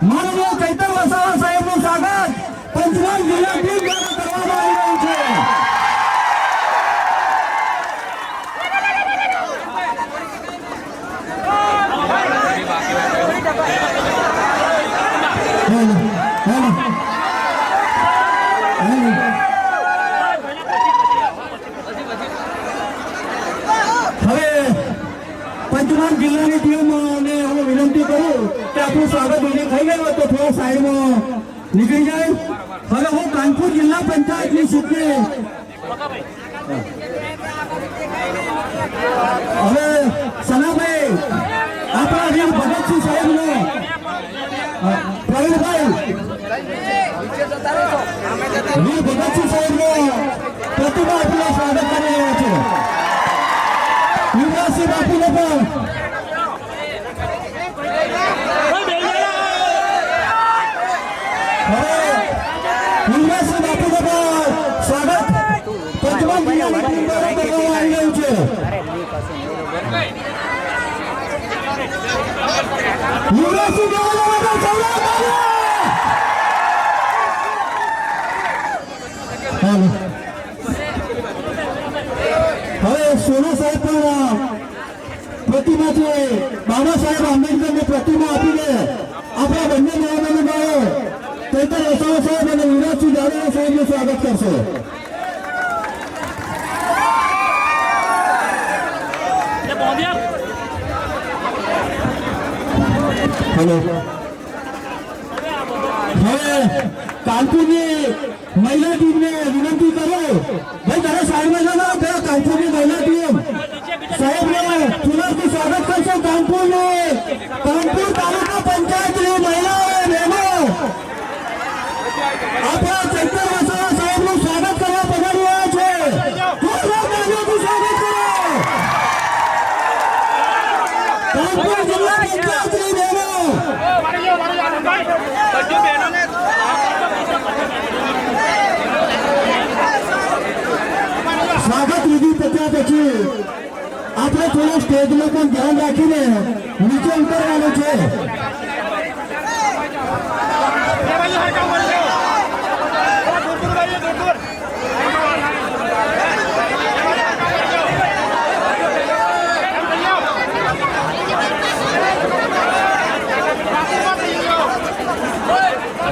માનનીય ચૈતર વસાવા સાહેબનું સ્વાગત પંચમહાલ જિલ્લા ટીમ દ્વારા કરવામાં આવી રહ્યું છે। પંચમહાલ જિલ્લાની ટીમને હું વિનંતી કરું કે આપણું સ્વાગત વિધિ થઈ ગયું હોય તો થોડા સાઈડમાં નીકળી જાય। હવે હું કાનપુર જિલ્લા પંચાયતની ચૂંટણી હવે સનાભાઈ આપણા વીર ભગતસિંહ સાહેબનો પ્રવીણભાઈ વીર ભગતસિંહ સાહેબનો પ્રતિમા આપીને સ્વાગત કરી રહ્યા છે। યુવરાજસિંહ બાપુને પણ યુવરાજસિંહ બાપુને પણ સ્વાગત પંચમહાલ જિલ્લાની ટીમ દ્વારા કરવામાં આવી રહ્યું છે। યુવરાજસિંહ હવે સોના સાહેબ પણ પ્રતિમા છે બાબા સાહેબ આંબેડકરની પ્રતિમા આપીને આપણા બંને મહાનુભાવો ચૈતર વસાવા સાહેબ અને વિરાજસિંહ જાડેજા સાહેબનું સ્વાગત કરશે। હેલો હવે કાનપુરની મહિલા ટીમને વિનંતી કરો ભાઈ તારા સાઈડમાં જાઓ પેલા કાનપુરની મહિલા ટીમ સાહેબને ફૂલરથી સ્વાગત કરશો। કાનપુર તાલુકા પંચાયતની મહિલાઓ બહેનો આપણા ચૈતર વસાવા સાહેબનું સ્વાગત કરવા પધારી રહ્યા છે। સ્વાગત કરો કાનપુર જિલ્લા પંચાયતની બહેનો સ્વાગત વિધિ પત્યા પછી આપણે થોડું સ્ટેજનું પણ ધ્યાન રાખીને નીચે ઉતરવાનું છે।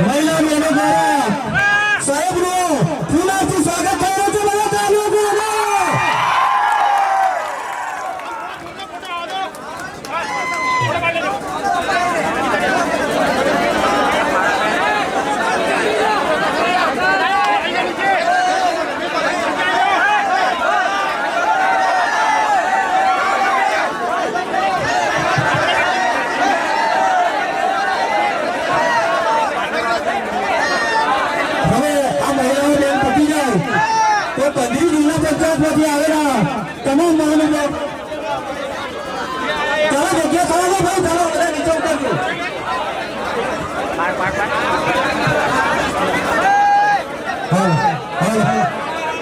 મહિલા બહેનો દ્વારા સાહેબનું ફૂલાથી સ્વાગત થઈ રહ્યું છે। બધા તાલીઓ બંધી જિલ્લા પંચાયતમાંથી આવેલા તમામ મહાનુભાવ ચાલો જગ્યા ચાલો ભાઈ ચાલો બધા નીચે ઉતરજો।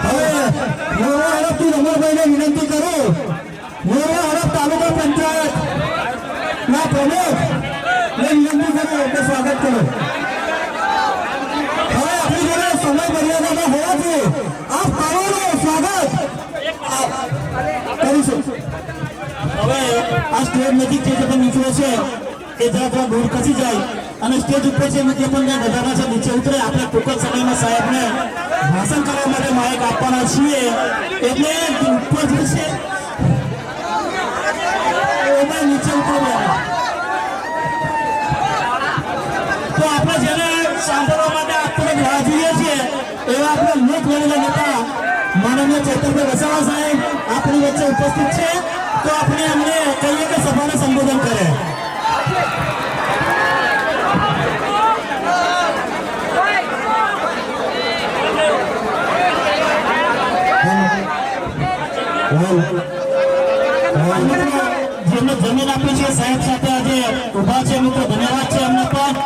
હવે મોરવા હડપથી રમણભાઈને વિનંતી કરું મોરવા હડપ તાલુકા પંચાયત ના પ્રમુખ ને વિનંતી કરું કે સ્વાગત કરો। હવે આપણી જોડે સમય મર્યાદામાં હોવાથી આપ પાવાનું સ્વાગત કરીશું। હવે આ સ્ટેજ નજીક જે પણ નીચે છે એ જરા દૂર ખસી જાય અને સ્ટેજ ઉપર છે જે પણ ત્યાં ગધાના છે નીચે ઉતરે। આપણે ટૂંક જ સમયમાં સાહેબને ભાષણ કરવા માટે માઇક આપવાના છીએ એટલે ઉપર જે છે એમાં નીચે ઉતરવાનું તો આપણે જેને સાંભળવા માટે આપણે રાહ જોઈએ છીએ એવા આપણે લોકવાણીના નેતા માનનીય ચૈતરભાઈ વસાવા સાહેબ આપણી વચ્ચે ઉપસ્થિત છે તો આપણે એમને કહીએ કે સભાને સંબોધન કરે। જેમને જમીન આપી છે સાહેબ સાથે આજે ઉભા છે મિત્રો ધન્યવાદ છે એમને પણ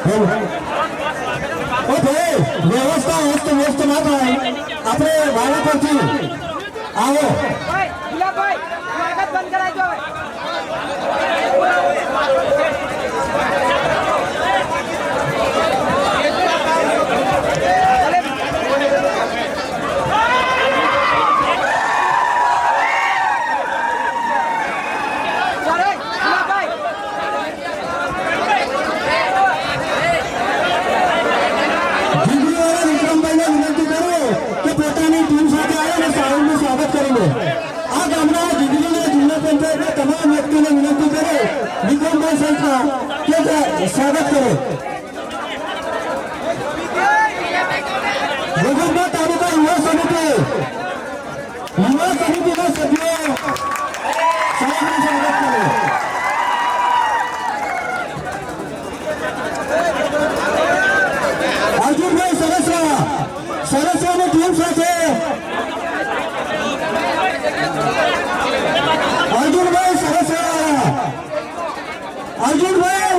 ઓ ભાઈ વ્યવસ્થા વ્યસ્ત ના થાય આપણે વાળા પરથી આવો ગુલાબભાઈ સ્વાગત બંધ કરાવજો હવે તમામ વ્યક્તિને વિનંતી કરે વિક્રમભાઈ સહિતના કે સ્વાગત કરો વગરમાં તાલુકા યુવા સમિતિના સભ્યો સાહેબનું સ્વાગત કરો અર્જુનભાઈ સરસરાની ટીમ સાથે અર્જુનભાઈ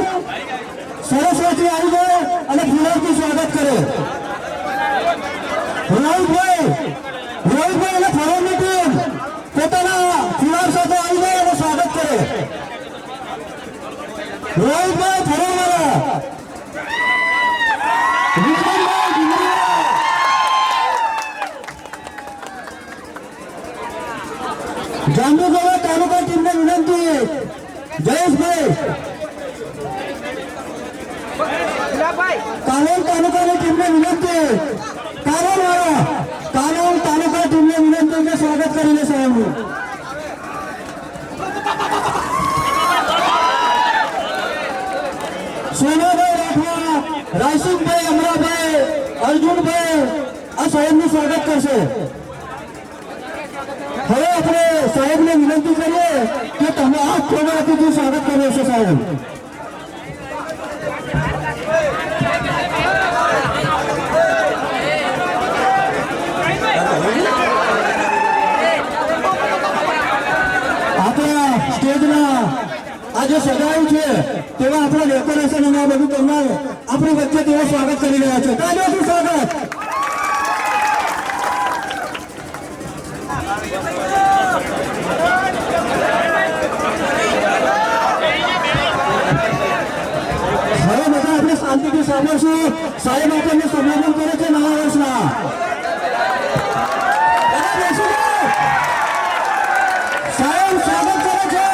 સરસ્વતી આવી ગયો અને ફુલાવથી સ્વાગત કરે રોહિતભાઈ અને ફરોની ટીમ પોતાના ફુલાવ સાથે આવી ગયો અને સ્વાગત કરે રોહિતભાઈ ફરોવાળા જાંબુગોવા તાલુકા ટીમને વિનંતી જયેશભાઈ કાલોલ તાલુકાની ટીમને વિનંતી કાલોલ તાલુકા ટીમને વિનંતી કે સ્વાગત કરી લે સાહેબનું સોનાભાઈ રાઠવા રાયસિંહભાઈ અમરાભાઈ અર્જુનભાઈ આ સાહેબનું સ્વાગત કરશે હવે આપણે સાહેબને વિનંતી કરીએ કે તમે આ ખોબાથી સ્વાગત કર્યો છે સાહેબ આપણા સ્ટેજના આજે સજાયું છે તેવા આપણા ડેકોરેશન અને આ બધું કરનાર આપણી વચ્ચે તેઓ સ્વાગત કરી રહ્યા છે તાળીઓથી સ્વાગત હવે બધા આપણે શાંતિથી સાંભળશું સાહેબ આપણને સંબોધન કરે છે નવા વર્ષના સાહેબ સ્વાગત કરે છે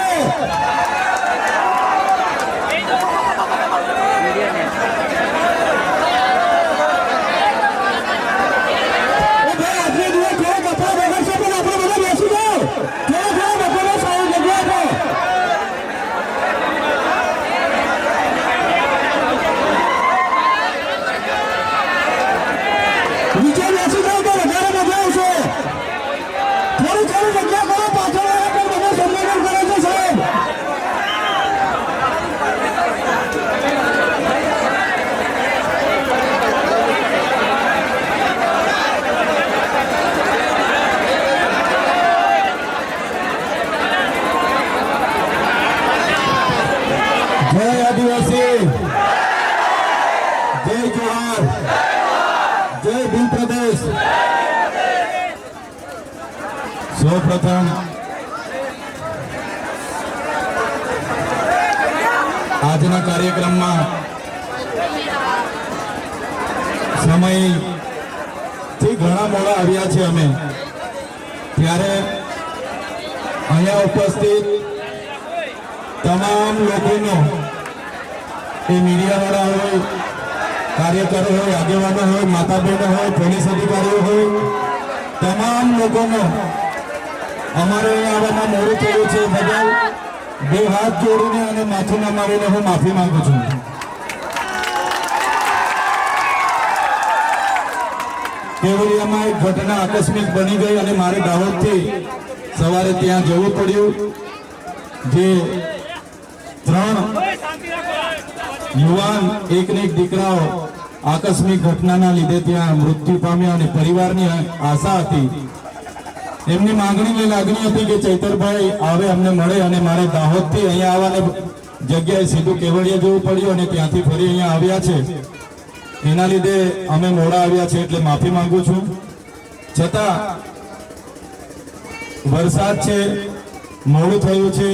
જય આદિવાસી જય જોહાર જય ભીલ પ્રદેશ સૌપ્રથમ આજના કાર્યક્રમમાં સમયથી ઘણા મોડા આવ્યા છે અમે ત્યારે અહીંયા ઉપસ્થિત તમામ લોકોનો એ મીડિયાવાળા હોય કાર્યકરો હોય આગેવાનો હોય માતા બહેનો હોય પોલીસ અધિકારીઓ હોય તમામ લોકોનો અમારે આવવામાં મોડું થયું છે બદલ બે હાથ જોડીને અને માથું નમાવીને હું માફી માંગુ છું કેવડિયામાં એક ઘટના આકસ્મિક બની ગઈ અને મારે દાહોદથી સવારે ત્યાં જવું પડ્યું જે 3 યુવાન એકને એક દીકરાઓ આકસ્મિક ઘટનાના લીધે ત્યાં મૃત્યુ પામ્યા અને પરિવારની આશા હતી એમની માંગણીની લાગણી હતી કે ચૈતરભાઈ આવે અમને મળે અને મારે દાહોદથી અહીંયા આવવાને જગ્યાએ સીધું કેવડિયા જવું પડ્યું અને ત્યાંથી ફરી અહીંયા આવ્યા છે. એના લીધે અમે મોડા આવ્યા છે એટલે માફી માંગુ છું. છતાં વરસાદ છે, મોડું થયું છે,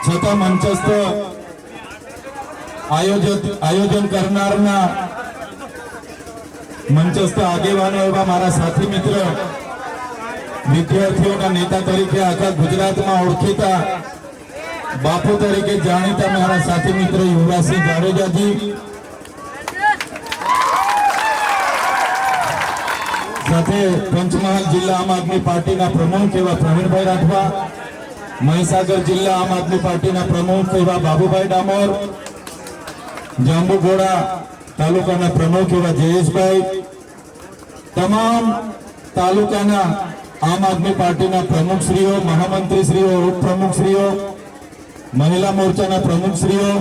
છતાં મંચસ્થ આયોજન કરનારના મંચસ્થ આગેવાનો એવા મારા સાથી મિત્ર, વિદ્યાર્થીઓના નેતા તરીકે આખા ગુજરાતમાં ઓળખીતા, બાપુ તરીકે જાણીતા મારા સાથી મિત્ર યુવરાજસિંહ જાડેજાજી, સાથે પંચમહાલ જિલ્લા આમ આદમી પાર્ટીના પ્રમુખ એવા પ્રવીણભાઈ રાઠવા, મહીસાગર જિલ્લા આમ આદમી પાર્ટીના પ્રમુખ એવા બાબુભાઈ ડામોર, જાંબુઘોડા તાલુકાના પ્રમુખ એવા જયેશભાઈ, તમામ તાલુકાના આમ આદમી પાર્ટીના પ્રમુખશ્રીઓ, મહામંત્રીશ્રીઓ, ઉપપ્રમુખશ્રીઓ, મહિલા મોરચાના પ્રમુખશ્રીઓ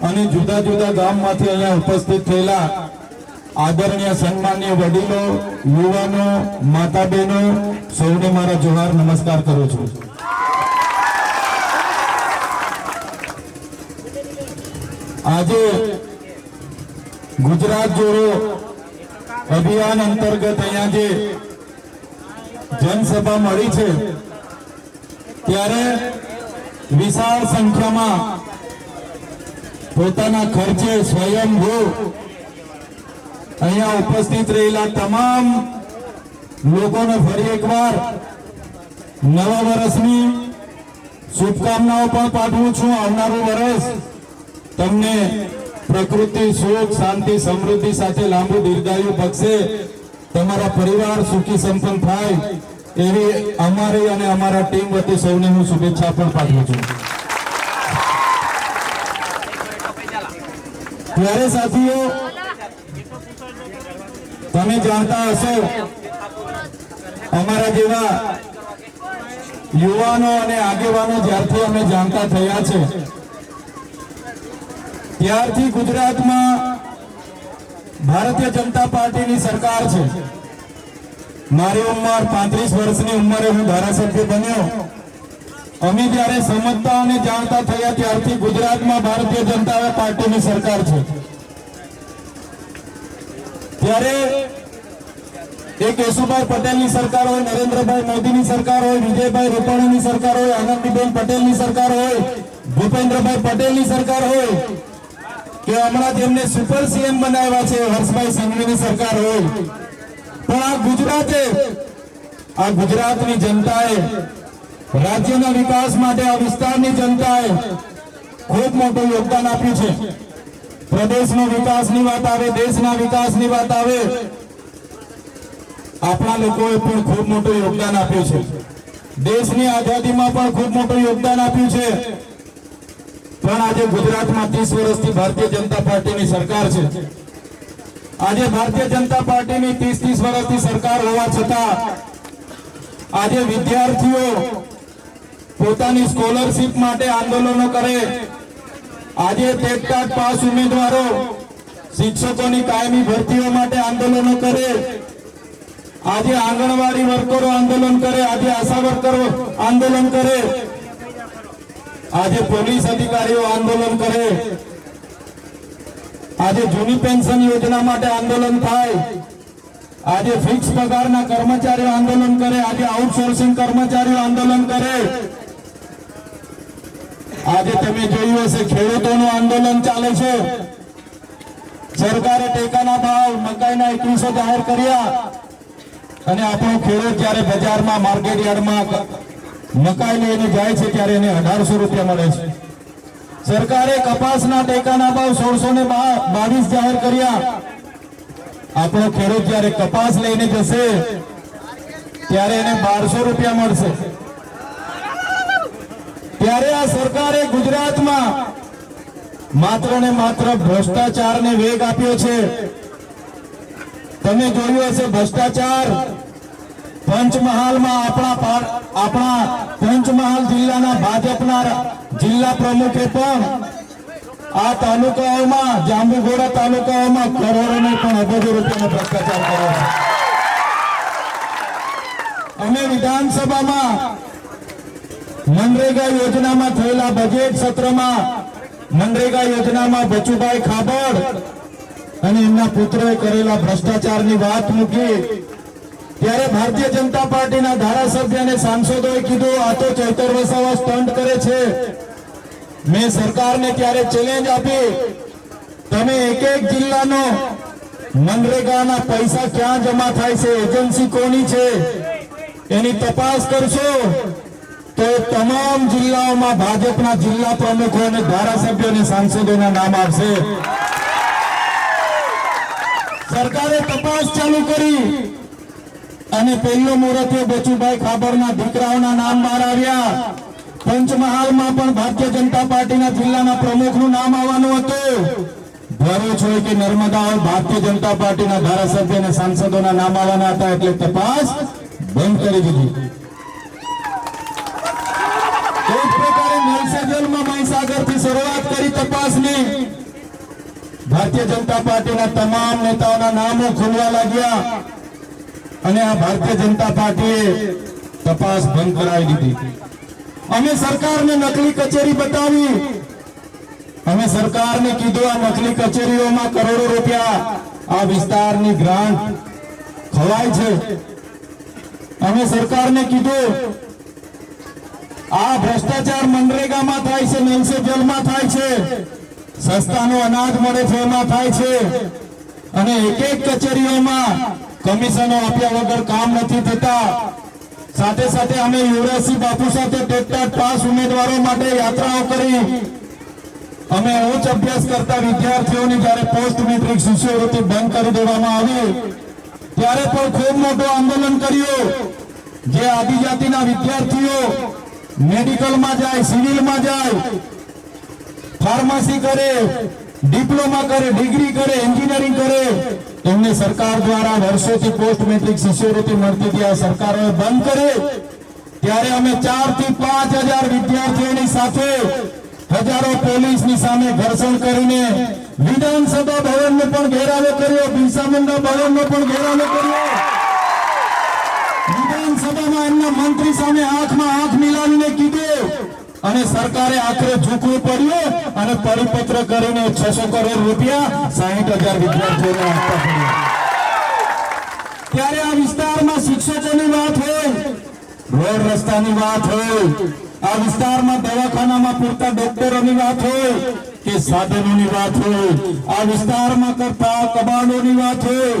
અને જુદા જુદા ગામમાંથી અહીંયા ઉપસ્થિત થયેલા આદરણીય સન્માનીય વડીલો, યુવાનો, માતા બહેનો, સૌને મારા જોહાર નમસ્કાર કરું છું. આજે ગુજરાત જોડો અભિયાન અંતર્ગત અહીંયા જે જનસભા મળી છે ત્યારે વિશાળ સંખ્યામાં પોતાના ખર્ચે સ્વયંભૂ અહીંયા ઉપસ્થિત રહેલા તમામ લોકોને ફરી એકવાર નવા વર્ષની શુભકામનાઓ પણ પાઠવું છું. આવનારું વર્ષ તમને પ્રકૃતિ, સુખ, શાંતિ, સમૃદ્ધિ સાથે લાંબુ દીર્ઘાયુ બક્ષે, તમારા પરિવાર સુખી સંપન્ન થાય એવી અમારી અને અમારા ટીમ વતી સૌને હું શુભેચ્છા પણ પાઠવું છું. ત્યારે સાથીઓ, તમે જાણતા હશો અમારા જેવા યુવાનો અને આગેવાનો જ્યારથી અમે જાણતા થયા છે ત્યારથી ગુજરાતમાં ભારતીય જનતા પાર્ટીની સરકાર છે. મારી ઉંમર 35 વર્ષની ઉંમરે હું ધારાસભ્ય બન્યો. અમે જ્યારે સમજતા અને જાણતા થયા ત્યારથી ગુજરાતમાં ભારતીય જનતા પાર્ટીની સરકાર છે. ત્યારે એ કેશુભાઈ પટેલની સરકાર હોય, નરેન્દ્રભાઈ મોદીની સરકાર હોય, વિજયભાઈ રૂપાણીની સરકાર હોય, આનંદીબેન પટેલની સરકાર હોય, ભૂપેન્દ્રભાઈ પટેલની સરકાર હોય કે હમણાં જેમને સુપર સીએમ બનાવ્યા છે હર્ષભાઈ સંઘવીની સરકાર હોય, પણ આ ગુજરાતની જનતાએ, રાજ્યના વિકાસ માટે આ વિસ્તારની જનતાએ ખૂબ મોટું યોગદાન આપ્યું છે. પ્રદેશના વિકાસની વાત આવે, દેશના વિકાસની વાત આવે, આપણા લોકોએ પણ ખૂબ મોટું યોગદાન આપ્યું છે. દેશની આઝાદીમાં પણ ખૂબ મોટું યોગદાન આપ્યું છે. પણ આજે ગુજરાતમાં 30 વર્ષથી ભારતીય જનતા પાર્ટીની સરકાર છે. આજે ભારતીય જનતા પાર્ટીની 30 વર્ષથી સરકાર હોવા છતાં આજે વિદ્યાર્થીઓ પોતાની સ્કોલરશીપ માટે આંદોલનો કરે, આજે ટેટ પાસ ઉમેદવારો શિક્ષકોની કાયમી ભરતીઓ માટે આંદોલનો કરે, આજે આંગણવાડી વર્કરો આંદોલન કરે, આજે આશા વર્કરો આંદોલન કરે, આજે પોલીસ અધિકારીઓ આંદોલન કરે, આજે જૂની પેન્શન યોજના માટે આંદોલન થાય, આજે ફિક્સ પગારના કર્મચારીઓ આંદોલન કરે, આજે આઉટસોર્સિંગ કર્મચારીઓ આંદોલન કરે, આજે તમે જોયું હશે ખેડૂતોનું આંદોલન ચાલે છે. સરકારે ટેકાના ભાવ મકાઈના 2100 જાહેર કર્યા અને આપણો ખેડૂત જ્યારે બજારમાં માર્કેટ યાર્ડમાં મકાઈ લઈને જાય છે ત્યારે એને 1800 રૂપિયા મળે છે. સરકારે કપાસના ટેકાના ભાવ 1622 જાહેર કર્યા. આપણો ખેડૂત જ્યારે કપાસ લઈને જશે ત્યારે એને 1200 રૂપિયા મળશે. ત્યારે આ સરકારે ગુજરાતમાં માત્ર ને માત્ર ભ્રષ્ટાચારને વેગ આપ્યો છે. તમે જોયું હશે ભ્રષ્ટાચાર પંચમહાલમાં આપણા પંચમહાલ જિલ્લાના ભાજપના જિલ્લા પ્રમુખે પણ આ તાલુકાઓમાં, જાંબુઘોડા તાલુકાઓમાં કરોડોને પણ અબજો રૂપિયાનો ભ્રષ્ટાચાર કર્યો છે. અમે વિધાનસભામાં મનરેગા યોજનામાં થયેલા બજેટ સત્રમાં મનરેગા યોજનામાં બચુભાઈ ખાબડ અને એમના પુત્રોએ કરેલા ભ્રષ્ટાચારની વાત મૂકી ત્યારે ભારતીય જનતા પાર્ટીના ધારાસભ્ય અને સાંસદોએ કીધું આ તો ચૈતર વસાવા સ્ટન્ટ કરે છે. મેં સરકારને ત્યારે ચેલેન્જ આપી, તમે એક એક જિલ્લાનો મનરેગાના પૈસા ક્યાં જમા થાય છે, એજન્સી કોની છે એની તપાસ કરશો તો એ તમામ જિલ્લાઓમાં ભાજપના જિલ્લા પ્રમુખો અને ધારાસભ્યો અને સાંસદોના નામ આવશે. સરકારે તપાસ ચાલુ કરી અને પહેલો મુહૂર્તે બચુભાઈ ખાબડના દીકરાઓના નામ બહાર આવ્યા. પંચમહાલમાં પણ ભારતીય જનતા પાર્ટીના જિલ્લાના પ્રમુખનું નામ આવવાનું હતું. ભરૂચ હોય કે નર્મદા હોય, ભારતીય જનતા પાર્ટીના ધારાસભ્ય અને સાંસદોના નામ આવવાના હતા, એટલે તપાસ બંધ કરી દીધી. એક પ્રકારે નલસેજલમાં મહીસાગરથી શરૂઆત કરી તપાસની. ભારતીય જનતા પાર્ટીના તમામ નેતાઓના નામો ખુલવા લાગ્યા અને આ ભારતીય જનતા પાર્ટીએ તપાસ બંધ કરાવી દીધી. અમે સરકારને નકલી કચેરી બતાવી. અમે સરકારને કીધું આ નકલી કચેરીઓમાં કરોડો રૂપિયા આ વિસ્તારની ગ્રાન્ટ ખવાય છે. અમે સરકારને કીધું આ ભ્રષ્ટાચાર મનરેગામાં થાય છે, નલસેજલમાં થાય છે, સસ્તાનું અનાજ મળે છે એમાં થાય છે, અને એક એક કચેરીઓમાં કમિશનો આપ્યા વગર કામ નથી થતા. સાથે સાથે અમે યુવરાજસિંહ બાપુ સાથે ટેટ પાસ ઉમેદવારો માટે યાત્રાઓ કરી. અમે ઉચ્ચ અભ્યાસ કરતા વિદ્યાર્થીઓની જ્યારે પોસ્ટ મેટ્રિક શિષ્યવૃત્તિ બંધ કરી દેવામાં આવી ત્યારે પણ ખૂબ મોટું આંદોલન કર્યું. જે આદિજાતિના વિદ્યાર્થીઓ મેડિકલમાં જાય, સિવિલમાં જાય, ફાર્મસી કરે, ડિપ્લોમા કરે, ડિગ્રી કરે, એન્જિનિયરિંગ કરે, એમને સરકાર દ્વારા વર્ષોથી પોસ્ટ મેટ્રિક શિષ્યવૃત્તિ મળતી હતી, આ સરકારોએ બંધ કરી. ત્યારે અમે 4 થી 5 હજાર વિદ્યાર્થીઓની સાથે હજારો પોલીસની સામે ઘર્ષણ કરીને વિધાનસભા ભવનનો પણ ઘેરાવો કર્યો, બિરસા મુંડા ભવનનો પણ ઘેરાવો કર્યો. વિધાનસભામાં એમના મંત્રી સામે આંખમાં આંખ મિલાવીને કીધું અને સરકારે આખરે ઝૂકવું પડ્યું અને પરિપત્ર કરીને 600 કરોડ રૂપિયા 60,000 વિદ્યાર્થીઓને આપવા પડ્યા. ત્યારે આ વિસ્તારમાં શિક્ષકોની વાત હોય, રોડ રસ્તાની વાત હોય, આ વિસ્તારમાં દવાખાનામાં પૂરતા ડોક્ટરોની વાત હોય કે સાધનોની વાત હોય, આ વિસ્તારમાં કરતા કબાડોની વાત હોય,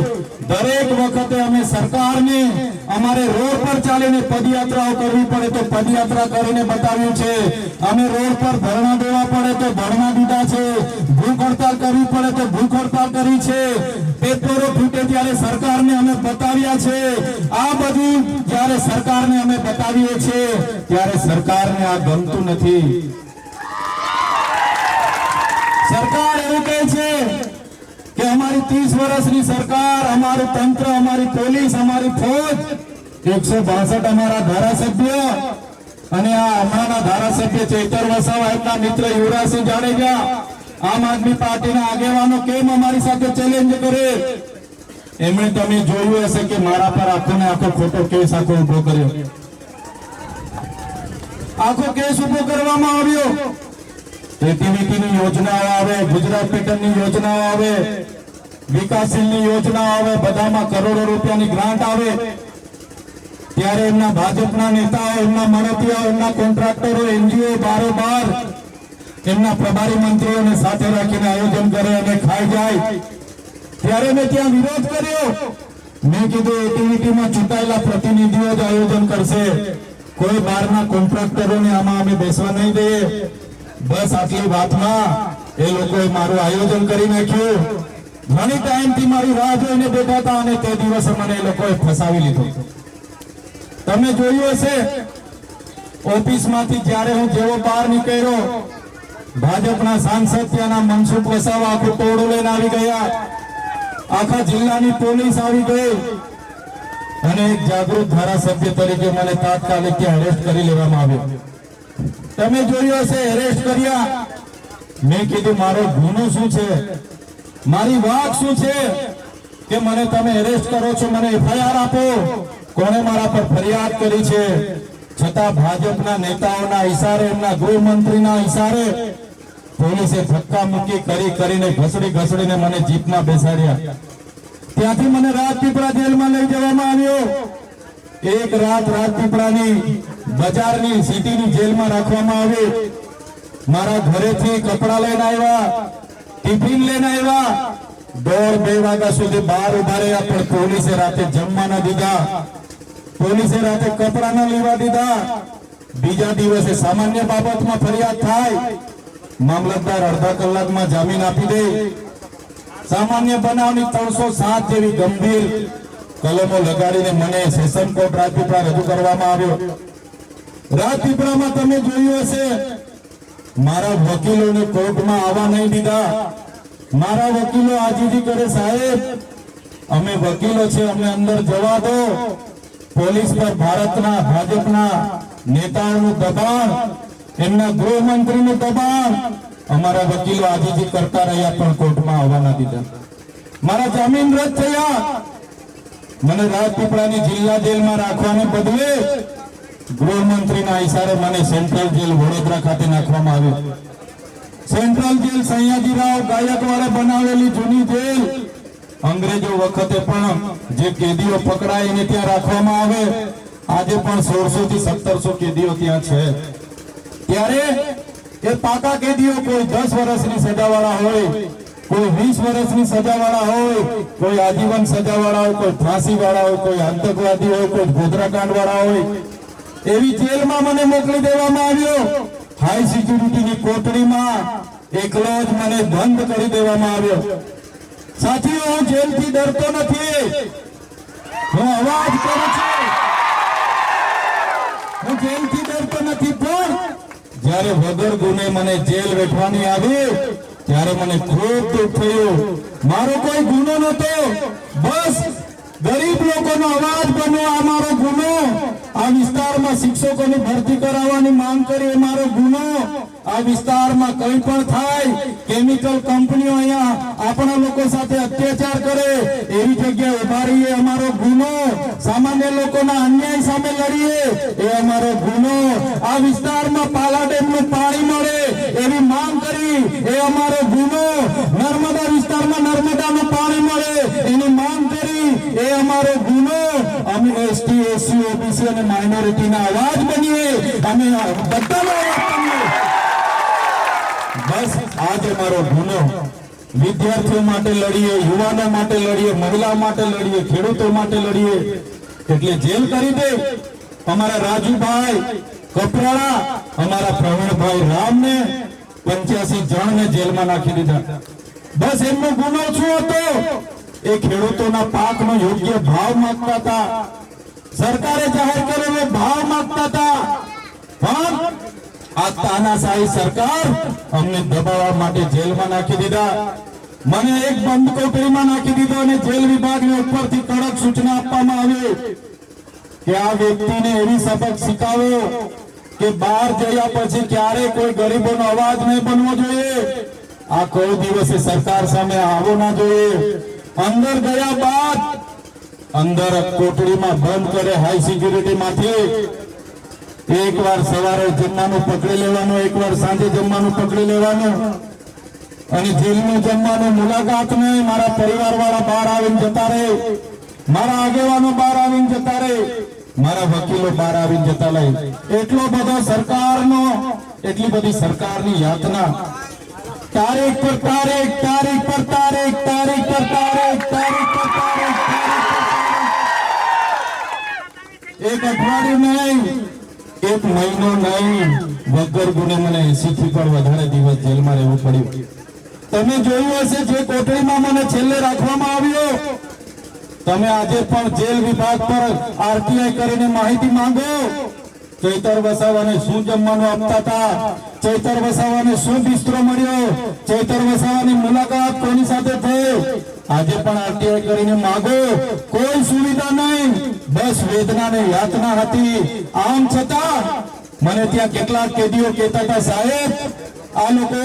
દરેક વખતે અમે સરકારને અમારે રોડ પર ચાલીને પદયાત્રાઓ કરવી પડે તો પદયાત્રા કરીને બતાવ્યું છે. અમે રોડ પર ધરણા દેવા પડે તો ધરણા દીધા છે. ભૂખ હડતાલ કરવી પડે તો ભૂખ હડતાલ કરી છે. પેપરો ફૂટે ત્યારે સરકારને અમે બતાવ્યા છે. આ બધું જ્યારે સરકારને અમે બતાવીએ છીએ ત્યારે સરકારને આ ગમતું નથી. સરકાર એવું કહે છે કે અમારી 30 વર્ષની સરકાર, અમારું તંત્ર, અમારી પોલીસ, અમારી ફોજ, 162 અમારા ધારાસભ્ય અને આ હમણાંના ધારાસભ્ય ચૈતર વસાવા, એમના મિત્ર યુવરાજસિંહ જાડેજા, આમ આદમી પાર્ટીના આગેવાનો કેમ અમારી સાથે ચેલેન્જ કરે? એમણે તમે જોયું હશે કે મારા પર આખો ને આખો ખોટો કેસ આખો ઉભો કર્યો. આખો કેસ ઉભો કરવામાં આવ્યો. એટીવીટીની યોજનાઓ આવે, ગુજરાત પેટર્નની યોજનાઓ આવે, વિકાસશીલની યોજનાઓ આવે, બધામાં કરોડો રૂપિયાની ગ્રાન્ટ આવે. ત્યારે એમના ભાજપના નેતાઓ, એમના મળતિયાઓ, એમના કોન્ટ્રાક્ટરો, એનજીઓ બારોબાર એમના પ્રભારી મંત્રીઓને સાથે રાખીને આયોજન કરે અને ખાઈ જાય. ત્યારે મેં ત્યાં વિરોધ કર્યો. મેં કીધું એટીવીટીમાં ચૂંટાયેલા પ્રતિનિધિઓ જ આયોજન કરશે, કોઈ બહારના કોન્ટ્રાક્ટરોને આમાં અમે બેસવા નહીં દઈએ. બસ આટલી વાતમાં એ લોકોએ મારું આયોજન કરી નાખ્યું. ઘણી ટાઈમથી મારી રાહ જોઈને બેઠા હતા અને તે દિવસે મને એ લોકોએ ફસાવી લીધો. તમે જોયું હશે ઓફિસમાંથી જ્યારે હું જેવો બહાર નીકળ્યો, ભાજપના સાંસદ ત્યાંના મનસુખ વસાવા આખું ટોળું લઈને આવી ગયા. આખા જિલ્લાની પોલીસ આવી ગઈ અને એક જાગૃત ધારાસભ્ય તરીકે મને તાત્કાલિક અરેસ્ટ કરી લેવામાં આવ્યો. તમે જોયું હશે એરેસ્ટ કર્યા. મેં કીધું મારો ગુનો શું છે, મારી વાત શું છે કે મને તમે એરેસ્ટ કરો છો? મને એફઆઈઆર આપો. કોણે મારા પર ફરિયાદ કરી છે? છતાં ભાજપના નેતાઓના ઈશારે, એમના ગૃહમંત્રીના ઈશારે પોલીસે ધક્કા મૂકી કરીને ઘસડીને મને જીપમાં બેસાડ્યા. ત્યાંથી મને રાજપીપળા જેલમાં લઈ જવામાં આવ્યો. એક રાત રાજપીપળાની બજારની સિટીની જેલમાં રાખવામાં આવી. મારા ઘરેથી કપડા લઈને આવ્યા, ટિફિન લઈને આવ્યા. 1:30 વાગ્યા સુધી બહાર ઉભા રહ્યા, પણ પોલીસે રાતે જમવા ન દીધા, પોલીસે રાતે કપડા ન લેવા દીધા. બીજા દિવસે સામાન્ય બાબતમાં ફરિયાદ થાય, મામલતદાર અડધા કલાકમાં જામીન આપી દે. સામાન્ય બનાવની 307 જેવી ગંભીર કલમો લગાડીને મને સેશન કોર્ટ રાજપીપળા રજૂ કરવામાં આવ્યો. રાજપીપળામાં તમે જોયું હશે, મારા વકીલોને કોર્ટમાં આવવા નહીં દીધા. મારા વકીલો આજીજી કરે, સાહેબ અમે વકીલો છે, અમને અંદર જવા દો. પોલીસ પર ભારતના ભાજપના નેતાઓનું દબાણ, એમના ગૃહમંત્રીનું દબાણ, અમારા વકીલો આજીજી કરતા રહ્યા, પણ કોર્ટમાં આવવા ન દીધા. મારા જામીન રદ થયા. મને રાજપીપળાની જિલ્લા જેલમાં રાખવાને બદલે ગૃહમંત્રીના ઈશારે મને સેન્ટ્રલ જેલ વડોદરા ખાતે નાખવામાં આવ્યો. સેન્ટ્રલ જેલ સયાજીરાવ ગાયકવાડે બનાવેલી જૂની જેલ. અંગ્રેજો વખતે પણ જે કેદીઓ પકડાય એને ત્યાં રાખવામાં આવે. આજે પણ 1600 થી 1700 કેદીઓ ત્યાં છે. ત્યારે એ પાકા કેદીઓ કોઈ 10 વર્ષની સજાવાળા હોય, કોઈ 20 વર્ષની સજાવાળા હોય, કોઈ આજીવન સજાવાળા હોય, કોઈ ફાંસી વાળા હોય, કોઈ આતંકવાદી હોય, કોઈ ગોધરાકાંડ વાળા હોય. એવી જેલમાં મને મોકલી દેવામાં આવ્યો. હાઈ સિક્યુરિટીની કોટડીમાં એકલો જ મને બંધ કરી દેવામાં આવ્યો. સાથીઓ, હું જેલથી ડરતો નથી, હું અવાજ કરું છું. હું જેલથી ડરતો નથી, પણ જ્યારે વગર ગુને મને જેલ વેઠવાની આવી ત્યારે મને ખૂબ દુઃખ થયું. મારો કોઈ ગુનો નહોતો, બસ ગરીબ લોકોનો અવાજ બન્યો આ મારો ગુનો. આ વિસ્તારમાં શિક્ષકોની ભરતી કરાવવાની માંગ કરી એ મારો ગુનો. આ વિસ્તારમાં કંઈ પણ થાય, કેમિકલ કંપનીઓ અહીંયા આપણા લોકો સાથે અત્યાચાર કરે એવી જગ્યાએ ઉભા રહીએ, અમારો ગુનો. સામાન્ય લોકોના અન્યાય સામે લડીએ એ અમારો ગુનો. આ વિસ્તારમાં પાલા ડેમનું પાણી મળે એવી માંગ કરી એ અમારો ગુનો. નર્મદા વિસ્તારમાં નર્મદાનું પાણી મળે એની માંગ કરી એ અમારો ગુનો. અમે એસટી, એસસી, ઓબીસી અને માઇનોરિટીના અવાજ બનીએ, અમે બધાનો અવાજ બનીએ. બસ આજ અમારો ગુનો. વિદ્યાર્થીઓ માટે લડીએ, યુવાનો માટે લડીએ, મહિલા માટે લડીએ, ખેડૂતો માટે લડીએ. એટલે જેલ કરી દે અમારા રાજુભાઈ કપરાળા, અમારા પ્રવીણભાઈ રામને 85 જણને જેલમાં નાખી દીધા. બસ એમનો ગુનો શું હતો? એ ખેડૂતોના પાકનો યોગ્ય ભાવ માંગતા હતા. સરકારે જાહેર કરેલો ભાવ માંગતા હતા, પણ આ તાનાશાહી સરકાર અમને દબાવવા માટે જેલમાં નાખી દીધા. મને એક બંધ કોટડીમાં નાખી દીધો અને જેલ વિભાગને ઉપરથી કડક સૂચના આપવામાં આવી કે આ વ્યક્તિને એવી સબક શીખાવો કે બહાર જયા પછી ક્યારેય કોઈ ગરીબોનો અવાજ નહીં બનવો જોઈએ. આ કોઈ દિવસે સરકાર સામે આવવો ના જોઈએ. અંદર ગયા બાદ અંદર કોટડીમાં બંધ કરે હાઈ સિક્યુરિટી માંથી. એકવાર સવારે જમવાનું પકડી લેવાનું, એકવાર સાંજે જમવાનું પકડી લેવાનું, અને જેલનું જમવાનું મુલાકાત નહીં. મારા પરિવાર વાળા બહાર આવીને જતા રહે, મારા આગેવાનો બહાર આવીને જતા રહે, મારા વકીલો બહાર આવીને જતા રહે. એટલો બધો સરકારનો, એટલી બધી સરકારની યાતના. તારીખ પર તારીખ, તારીખ પર તારીખ, તારીખ પર તારીખ, તારીખ પર તારીખ, એક અઠવાડિયું નહીં, એક મહિનો નહીં, વગર ગુને મને 80 થી પણ વધારે દિવસ જેલમાં રહેવું પડ્યું. તમે જોયું હશે જે કોટડીમાં મને છેલ્લે રાખવામાં આવ્યો. તમે આજે પણ જેલ વિભાગ પર આરટીઆઈ કરીને માહિતી માંગો. ચૈતર વસાવાને શું જમવાનું આપતા હતા, ચૈતર વસાવાને શું બિસ્તરો મળ્યો, ચૈતર વસાવાની મુલાકાત કોની સાથે થઈ, આજે પણ આરટીઆઈ કરીને માંગો. કોઈ સુવિધા નહીં, બસ વેદના ને યાતના હતી. આમ છતાં મને ત્યાં કેટલાક કેદીઓ કહેતા હતા, સાહેબ આ લોકો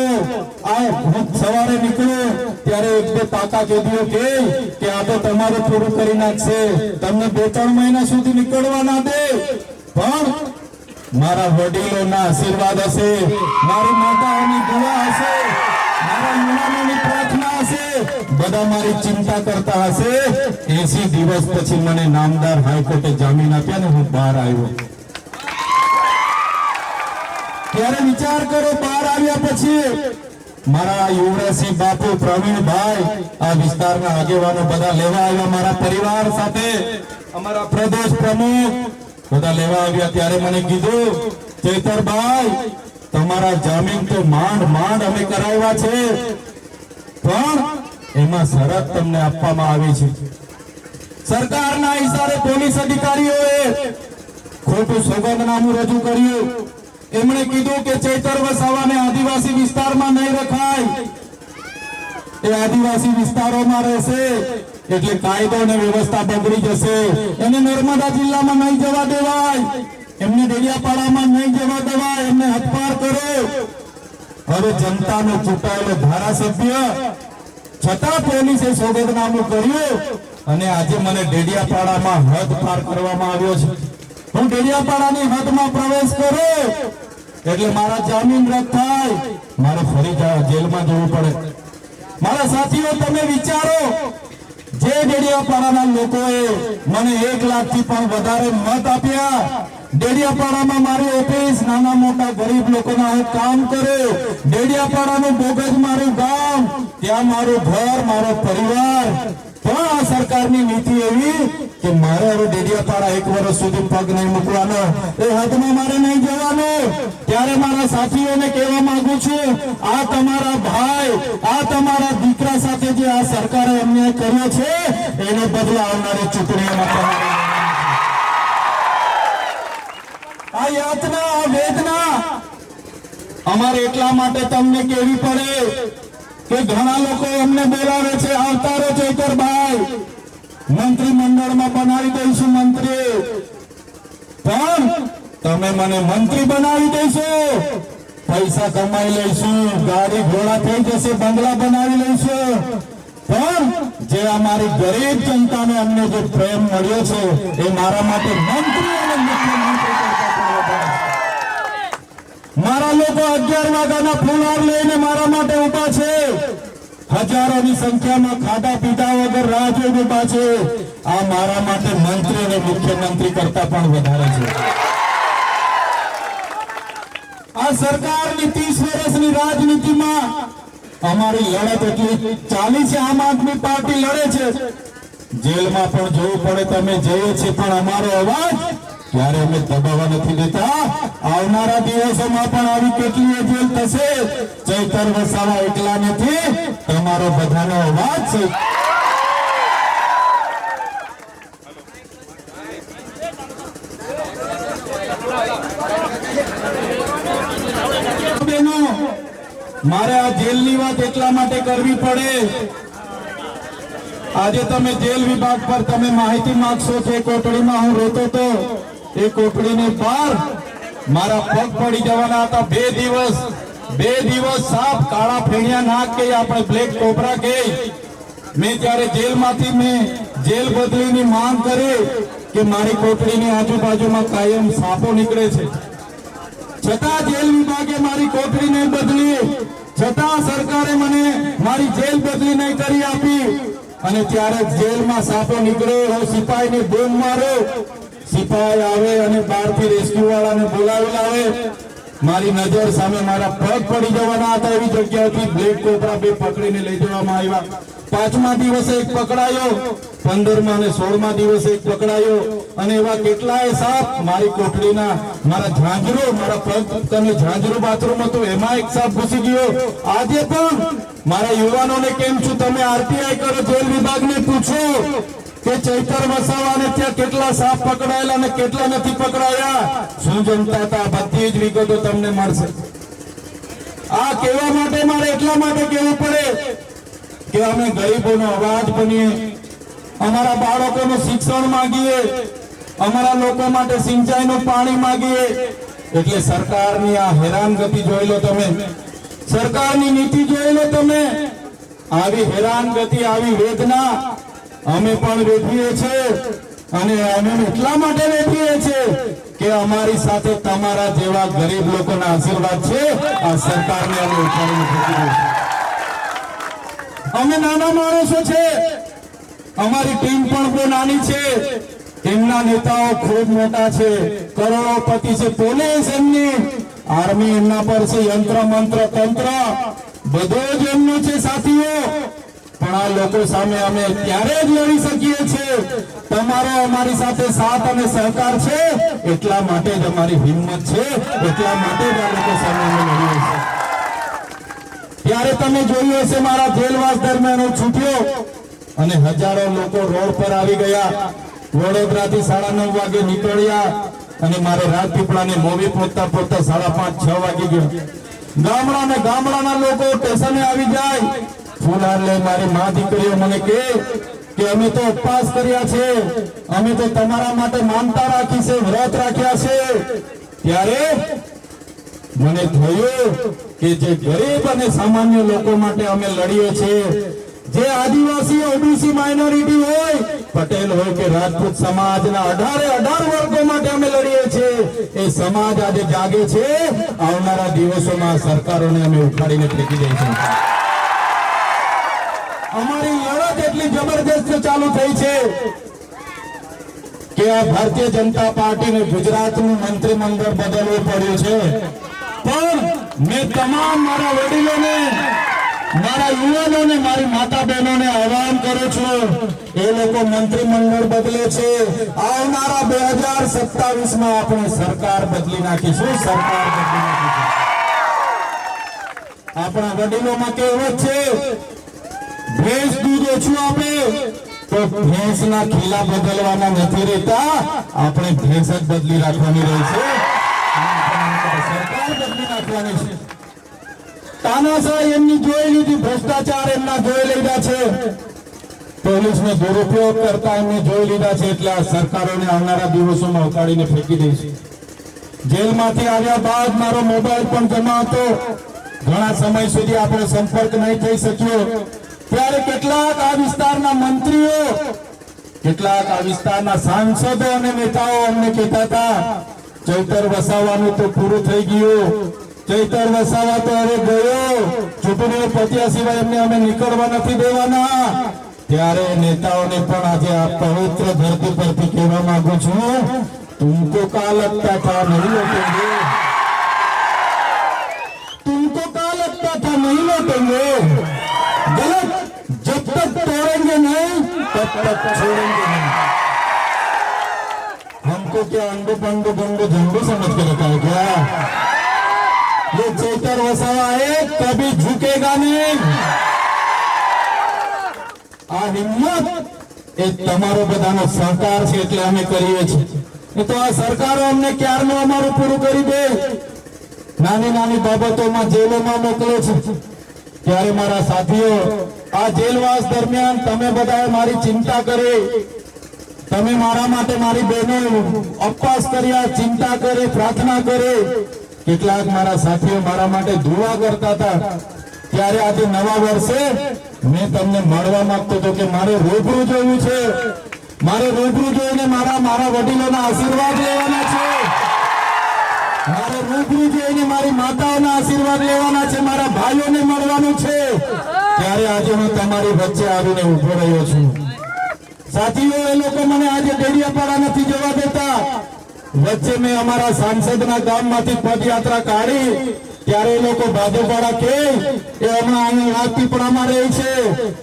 સવારે નીકળો ત્યારે 1-2 પાકા કેદીઓ કે આ તો તમારું પૂરું કરી નાખશે, તમને 2-3 મહિના સુધી નીકળવા ના દે. પણ મારા વડીલોના આશીર્વાદ હશે, મારી માતાઓની દુઆ હશે, મારા યુવાનોની પ્રાર્થના હશે, બધા મારી ચિંતા કરતા હશે. 80 દિવસ પછી મને નામદાર હાઈકોર્ટે જામીન આપ્યા ને હું બહાર આવ્યો. ત્યારે વિચાર કરો, બહાર આવ્યા પછી મારા યુવરાજસિંહ બાપુ, પ્રવીણભાઈ, આ વિસ્તારના આગેવાનો બધા લેવા આવ્યા મારા પરિવાર સાથે, અમારા પ્રદેશ પ્રમુખ બધા લેવા આવ્યા. ત્યારે મને કીધું, ચૈતરભાઈ તમારા જામીન તો માંડ માંડ અમે કરાવ્યા છે, પણ એમાં શરત તમને આપવામાં આવી છે. સરકારના ઈશારે પોલીસ અધિકારીઓએ ખોટું સોગંદનામું રજૂ કર્યું. એમણે કીધું કે ચૈતર વસાવાને આદિવાસી વિસ્તારમાં નહીં રખાય, એ આદિવાસી વિસ્તારોમાં રહેશે એટલે કાયદો અને વ્યવસ્થા બગડી જશે, એને નર્મદા જિલ્લામાં નહીં જવા દેવાય, એમને ડેડિયાપાડામાં નહીં જવા દેવાય, એમને હદપાર કરો. હવે જનતાનો ચૂંટાયેલો ધારાસભ્ય છતાં પોલીસે સોગંદનામું કર્યું અને આજે મને ડેડિયાપાડામાં હદપાર કરવામાં આવ્યો છે. હું ડેડિયાપાડાની હદમાં પ્રવેશ કરું એટલે મારા જામીન રદ થાય, મારે ફરી જેલમાં જવું પડે. મારા સાથીઓ, તમે વિચારો, જે ડેડિયાપાડાના લોકોએ મને 1 લાખથી પણ વધારે મત આપ્યા, ડેડિયાપાડામાં મારી ઓફિસ, નાના મોટા ગરીબ લોકોના હું કામ કર્યું, ડેડિયાપાડાનું બોગજ મારું ગામ, ત્યાં મારું ઘર, મારો પરિવાર. પણ આ સરકારની નીતિ એવી કે મારે હવે ડેડિયાપાડા 1 વર્ષ સુધી પગ નહીં મૂકવાનો, એ હદમાં મારે નહીં જવાનું. ત્યારે મારા સાથીઓને કહેવા માંગુ છું, આ તમારા ભાઈ, આ તમારા દીકરા સાથે જે આ સરકારે અન્યાય કર્યો છે, એનો બદલો આવનારી ચૂંટણીઓમાં તમારે. આ યાતના, આ વેદના અમારે એટલા માટે તમને કહેવી પડે કે ઘણા લોકો અમને બોલાવે છે, આવતા રહો ચૈતરભાઈ, મંત્રીમંડળમાં બનાવી દઈશું મંત્રી, પણ તમે મને મંત્રી બનાવી દેશો, પૈસા કમાઈ લઈશું, ગાડી ઘોડા થઈ જશે, બંગલા બનાવી લઈશું, પણ જે અમારી ગરીબ જનતાને અમને જે પ્રેમ મળ્યો છે એ મારા માટે મંત્રી અને મુખ્યમંત્રી કરતા. મારા લોકો 11 વાગ્યાના ફુલહાર લઈને મારા માટે ઉભા છે, હજારોની સંખ્યામાં ખાધા પીધા વગર રાહ જોઈને ઉભા છે. આ મારા માટે મંત્રી અને મુખ્યમંત્રી કરતા પણ વધારે છે. આ સરકારની 30 વર્ષની રાજનીતિમાં અમારી લડત એટલી ચાલી છે. આમ આદમી પાર્ટી લડે છે, જેલમાં પણ જવું પડે તમે જઈએ છીએ, પણ અમારો અવાજ ત્યારે અમે દબાવવા નથી દેતા. આવનારા દિવસોમાં પણ આવી કેટલી જેલ થશે. ચૈતર વસાવા એકલા નથી, તમારો બધાનો અવાજ છે. મારે આ જેલની વાત એટલા માટે કરવી પડે, આજે તમે જેલ વિભાગ પર તમે માહિતી માંગશો કે કોટડીમાં હું રહેતો હતો, એ કોટડીની બહાર મારા પગ પડી જવાના હતા. 2 દિવસ સાપ કાળા ફેણિયા નાક કે આપણે બ્લેક કોબરા કે મેં ત્યારે જેલમાંથી મેં જેલ બદલીની માંગ કરી કે મારી કોટડીની આજુબાજુમાં કાયમ સાપો નીકળે છે, છતાં જેલ વિભાગે મારી કોટડી નહીં બદલી, છતાં સરકારે મને મારી જેલ બદલી નહીં કરી આપી. અને ત્યારે જેલમાં સાપો નીકળે, હું સિપાહીને બૂમ મારું, સિપાહી આવે અને બહારથી રેસ્ક્યુ વાળાને બોલાવી લાવે. મારી નજર સામે મારા પગ પડી જવાના હતા એવી જગ્યાએથી બ્લેક કોબરા 2 પકડીને લઈ જવામાં આવ્યા. 5મા દિવસે એક પકડાયો, 15મા અને 16મા દિવસે એક પકડાયો, અને એવા કેટલાય સાપ મારી કોટડીના મારા ઝાંઝરો, મારા પગ તમે ઝાંઝરો બાથરૂમ હતું એમાં એક સાપ ઘૂસી ગયો. આજે પણ મારા યુવાનોને કેમ છું, તમે આરટીઆઈ કરો, જેલ વિભાગને પૂછો કે ચૈતર વસાવાને ત્યાં કેટલા સાપ પકડાયેલા અને કેટલા નથી પકડાયા, શું જનતા હતા, બધી જ વિગતો તમને મળશે. આ કહેવા માટે મારે એટલા માટે કહેવું પડે કે અમે ગરીબોનો અવાજ બનીએ, અમારા બાળકોનું શિક્ષણ માંગીએ, અમારા લોકો માટે સિંચાઈનું પાણી માંગીએ. એટલે સરકારની આ હેરાનગતિ જોઈ લો તમે, સરકારની નીતિ જોઈ લો તમે. આવી હેરાનગતિ, આવી વેદના અમે પણ વેઠીએ છીએ. અને અમે એટલા માટે બેઠીએ છીએ કે અમારી સાથે તમારા જેવા ગરીબ લોકોના આશીર્વાદ છે. આ સરકારને અમે ઉઠાવીને ફેંકી દઈશું. અમે નાના માણસો છે, અમારી ટીમ પણ બહુ નાની છે. એમના નેતાઓ ખૂબ મોટા છે, કરોડોપતિ છે, પોલીસ એમની, આર્મી એમના પર છે, યંત્ર મંત્ર તંત્ર બધું જ એમનું છે સાથીઓ. પણ આ લોકો સામે અમે ત્યારે જ લડી શકીએ છીએ તમારો અમારી સાથે સાથ અને સહકાર છે. એટલા માટે જ અમારી હિંમત છે, એટલા માટે જ આ લોકો સામે અમે લડીએ છીએ. ત્યારે તમે જોયું હશે મારા જેલવાસ દરમિયાન હું છૂટ્યો અને હજારો લોકો રોડ પર આવી ગયા. વડોદરાથી 9:30 વાગે નીકળ્યા અને મારે રાજપીપળાને મોવી પહોંચતા 5:30-6 વાગી ગયા. ગામડાના લોકો સ્ટેશને આવી જાય, ફૂલહાર લઈ મારી મા દીકરીઓ મને કે અમે તો ઉપવાસ કર્યા છે, અમે તો તમારા માટે માનતા રાખી છે, વ્રત રાખ્યા છે. ત્યારે મને થયું કે જે ગરીબ અને સામાન્ય લોકો માટે અમે લડીએ છીએ, જે આદિવાસી ઓબીસી માઇનોરિટી હોય, પટેલ હોય કે રાજપૂત સમાજના 18 વર્ગો માટે અમે લડીએ છીએ. એ સમાજ આજે જાગે છે. આવનારા દિવસોમાં સરકારોને અમે ઉખાડીને ફેંકી દઈશું. અમારી લડત એટલી જબરદસ્ત ચાલુ થઈ છે કે આ ભારતીય જનતા પાર્ટીને ગુજરાતનું મંત્રીમંડળ બદલવું પડ્યું છે. પણ મેં તમામ મારા વડીલોને, મારા યુવાનોને, મારી માતા બહેનોને આહ્વાન કરું છું, એ લોકો મંત્રીમંડળ બદલે છે. આવનારા 2027માં આપણે સરકાર બદલી નાખીશું. સરકાર બદલી નાખીશું. આપણા વડીલોમાં કહેવત છે, ભેંસ દૂધ ઓછું આપે તો ભેંસના ખીલા બદલવાના નથી રહેતા, આપણે ભેંસ જ બદલી રાખવાની રહી છે. સરકાર બદલી નાખવાની છે. તાનાશાહી એમની જોઈ લીધી, ભ્રષ્ટાચાર એમના જોઈ લીધા છે, પોલીસનો દુરુપયોગ કરતા એમને જોઈ લીધા છે. એટલે આ સરકારોને આવનારા દિવસોમાં ઉખાડીને ફેંકી દઈશું. જેલમાંથી આવ્યા બાદ મારો મોબાઈલ પણ જમા હતો. ઘણા સમય સુધી આપણો સંપર્ક નહીં થઈ શક્યો. ત્યારે કેટલાક આ વિસ્તારના મંત્રીઓ, કેટલાક આ વિસ્તારના સાંસદો અને નેતાઓ અમને કહેતા હતા, ચૈતર વસાવાનું તો પૂરું થઈ ગયું, ચૈતર વસાવા તો હવે ગયો, ચૂંટણીઓ પત્યા સિવાય એમને અમે નીકળવા નથી દેવાના. ત્યારે નેતાઓને પણ આજે આ પવિત્ર ધરતી પરથી કહેવા માંગુ છું, તુમકો કા લગતા થા નહીં લौटेंगे, तुमको क्या लगता था नहीं लौटेंगे, गलत. जब तक तोड़ेंगे नहीं तब तक छोड़ेंगे नहीं. हमको क्या अंडो पंडो बंडो झंडो समझ के रखा है क्या? ये चैतर वसावा है, कभी झुकेगा नहीं. આ હિંમત એ તમારો બધાનો સહકાર છે એટલે અમે કરીએ છીએ. તો આ સરકારો અમને ક્યારનું અમારું પૂરું કરી દે. નાની નાની બાબતોમાં જેલોમાં મોકલે છે. ત્યારે મારા સાથીઓ, આ જેલવાસ દરમિયાન તમે બધાએ મારી ચિંતા કરી, તમે મારા માટે, મારી બહેનો ઉપવાસ કર્યા, ચિંતા કરી, પ્રાર્થના કરી. કેટલાક મારા સાથીઓ મારા માટે દુઆ કરતા હતા. ત્યારે આજે નવા વર્ષે મેં તમને મળવા માંગતો હતો કે મારે રૂબરૂ જોવું છે, મારે રૂબરૂ જોઈને મારા વડીલોના આશીર્વાદ લેવાના છે, મારે રૂબરૂ જોઈને મારી માતાઓના આશીર્વાદ લેવાના છે, મારા ભાઈઓને મળવાનું છે. ત્યારે આજે હું તમારી વચ્ચે આવીને ઉભો રહ્યો છું. સાથીઓ, એ લોકો મને આજે ડેડિયાપાડા નથી જવા દેતા. વચ્ચે મેં અમારા સાંસદના ગામમાંથી પદયાત્રા કાઢી, ત્યારે એ લોકો ભાજપવાળા કે એ હમણાં અહીંયા રાજપીપળામાં રહે છે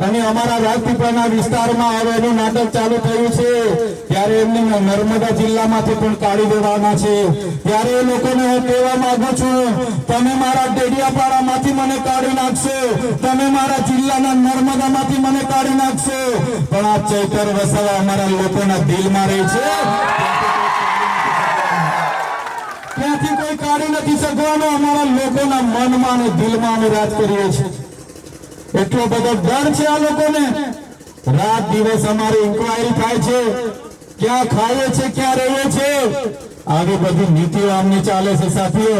અને અમારા રાજપીપળાના વિસ્તારમાં હવે એનું નાટક ચાલુ થયું છે. ત્યારે એમને નર્મદા જિલ્લામાંથી પણ કાઢી દેવાના છે. ત્યારે એ લોકોને હું કહેવા માંગુ છું, તમે મારા ડેડિયાપાડામાંથી મને કાઢી નાખશો, તમે મારા જિલ્લાના નર્મદામાંથી મને કાઢી નાખશો, પણ આ ચૈતર વસાવા અમારા લોકોના દિલમાં રહે છે. ત્યાંથી કોઈ કાઢી નથી શકવાનો. અમારા લોકોના મનમાં અને દિલમાં અમે રાજ કરીએ છીએ. એટલો બધો ડર છે આ લોકોને. રાત દિવસ અમારી ઇન્ક્વાયરી થાય છે, ક્યાં ખાઈએ છે, ક્યાં રહીએ છે, આવી બધી નીતિઓ આમની ચાલે છે. સાથીઓ,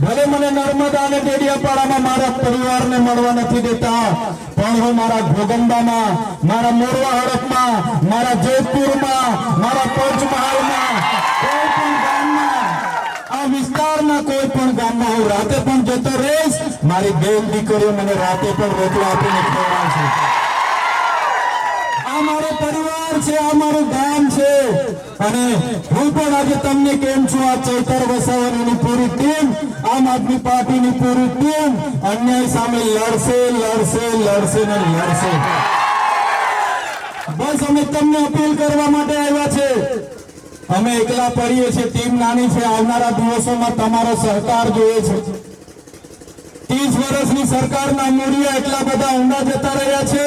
ભલે મને નર્મદા અને ડેડિયાપાડામાં મારા પરિવારને મળવા નથી દેતા, પણ હું મારા ઘોગંબામાં, મારા મોરવા હડપમાં, મારા જેતપુરમાં, મારા પંચમહાલમાં, કોઈ પણ ગામમાં, આ વિસ્તારના કોઈ પણ ગામમાં હું રાતે પણ જતો રહીશ. મારી બેન દીકરીઓ મને રાતે પણ રોટલા આપીને ખવડાવશે. આ મારો પરિવાર છે, આ મારું ગામ છે. અને હું પણ આજે તમને કેમ છું, આ ચૈતર વસાવાની પૂરી ટીમ, આમ આદમી પાર્ટીની પૂરી ટીમ અન્યાય સામે લડશે, લડશે, લડશે ને લડશે. બસ અમે તમને અપીલ કરવા માટે આવ્યા છે. અમે એકલા પડીએ છીએ, ટીમ નાની છે. આવનારા દિવસોમાં તમારો સહકાર જોઈએ છે. 30 વર્ષની સરકારના મૂળિયા એટલા બધા ઊંડા જતા રહ્યા છે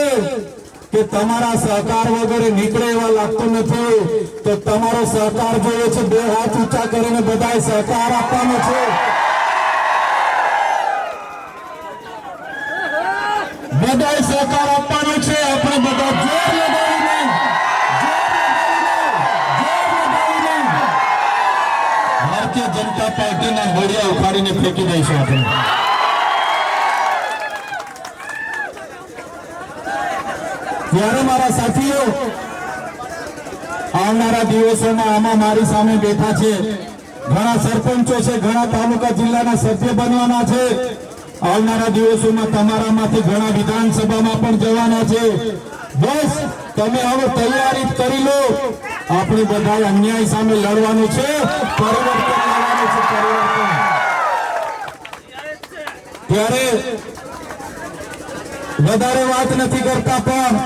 કે તમારા સહકાર વગેરે નીકળે એવા લાગતું નથી. તો તમારો સહકાર જોઈએ છે. 2 હાથ ઊંચા કરીને બધાએ સહકાર આપવાનો છે. બધાએ સહકાર આપવાનો છે. આપણે બધા જોર લગાવીને ભારતીય જનતા પાર્ટીના મૂળિયા ઉખાડીને ફેંકી દઈશું આપણે. ત્યારે મારા સાથીઓ, આવનારા દિવસોમાં આમાં મારી સામે બેઠા છે ઘણા સરપંચો છે, ઘણા તાલુકા જિલ્લાના સભ્ય બનવાના છે. આવનારા દિવસોમાં તમારામાંથી ઘણા વિધાનસભામાં પણ જવાના છે. બસ તમે હવે તૈયારી કરી લો. આપણે બધા અન્યાય સામે લડવાનું છે, પરિવર્તન લાવવાનું છે, પરિવર્તન. ત્યારે વધારે વાત નથી કરતા, પણ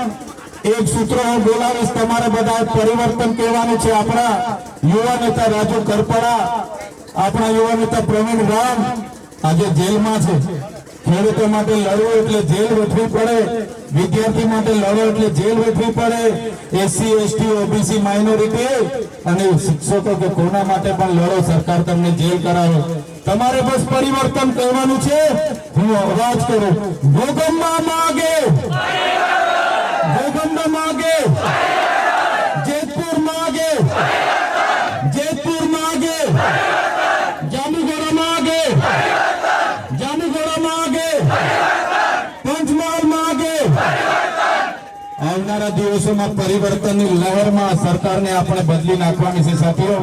એક સૂત્ર હું બોલાવીશ. તમારે બધા પરિવર્તન કહેવાનું છે. આપણા યુવા નેતા રાજુ કરપડા, આપણા યુવા નેતા પ્રવીણ રામ આજે જેલમાં છે. ખેડૂતો માટે લડવું એટલે જેલ વેઠવી પડે, વિદ્યાર્થી માટે લડો એટલે જેલ વેઠવી પડે, એસસી એસટી ઓબીસી માઇનોરિટી અને શિક્ષકો કે કોના માટે પણ લડો, સરકાર તમને જેલ કરાવે. તમારે બસ પરિવર્તન કહેવાનું છે. હું અવાજ કરું, ભોગંબા માગે, ભોગંબા માગે, જેતપુર માગે, જેતપુર માગે, જામુગોડા માગે, જામુગોડા માગે, પંચમહાલ માગે. આવનારા દિવસોમાં પરિવર્તનની લહેરમાં સરકારને આપણે બદલી નાખવાની છે સાથીઓ.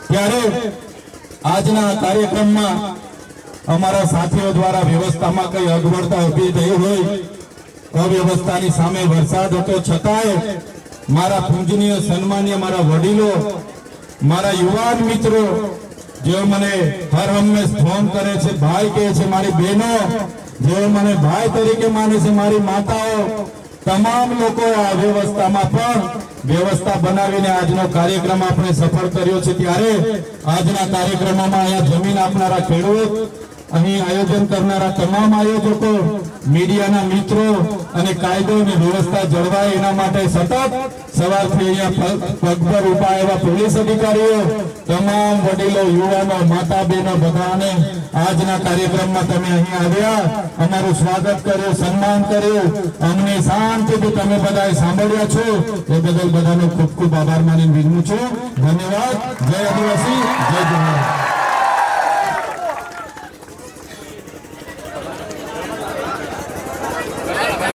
ત્યારે આજના કાર્યક્રમમાં અમારા સાથીઓ દ્વારા વ્યવસ્થામાં કઈ અગવડતા ઉભી થઈ હોય, અવ્યવસ્થાની સામે વરસાદ હતો છતાંય મારા પૂજનીય સન્માનીય મારા વડીલો, મારા યુવાન મિત્રો જેઓ મને હર હંમેશ ફોન કરે છે, ભાઈ કહે છે, મારી બહેનો જેઓ મને ભાઈ તરીકે માને છે, મારી માતાઓ, તમામ લોકો આ વ્યવસ્થામાં પણ વ્યવસ્થા બનાવીને આજનો કાર્યક્રમ આપણે સફળ કર્યો છે. ત્યારે આજના કાર્યક્રમમાં અહીંયા જમીન આપનારા ખેડૂત, અહીં આયોજન કરનારા તમામ આયોજકો, મીડિયાના મિત્રો અને કાયદો અને વ્યવસ્થા જળવાય એના માટે સતત સવારથી અહીંયા પગભર ઉભા એવા પોલીસ અધિકારીઓ, તમામ વડીલો, યુવાનો, માતા બહેનો બધાને આજના કાર્યક્રમમાં તમે અહીં આવ્યા, અમારું સ્વાગત કર્યું, સન્માન કર્યું, અમને શાંતિથી તમે બધાએ સાંભળ્યા છો એ બદલ બધાનો ખૂબ ખૂબ આભાર માની વિનમું છું. ધન્યવાદ. જય આદિવાસી, જય જવાહર.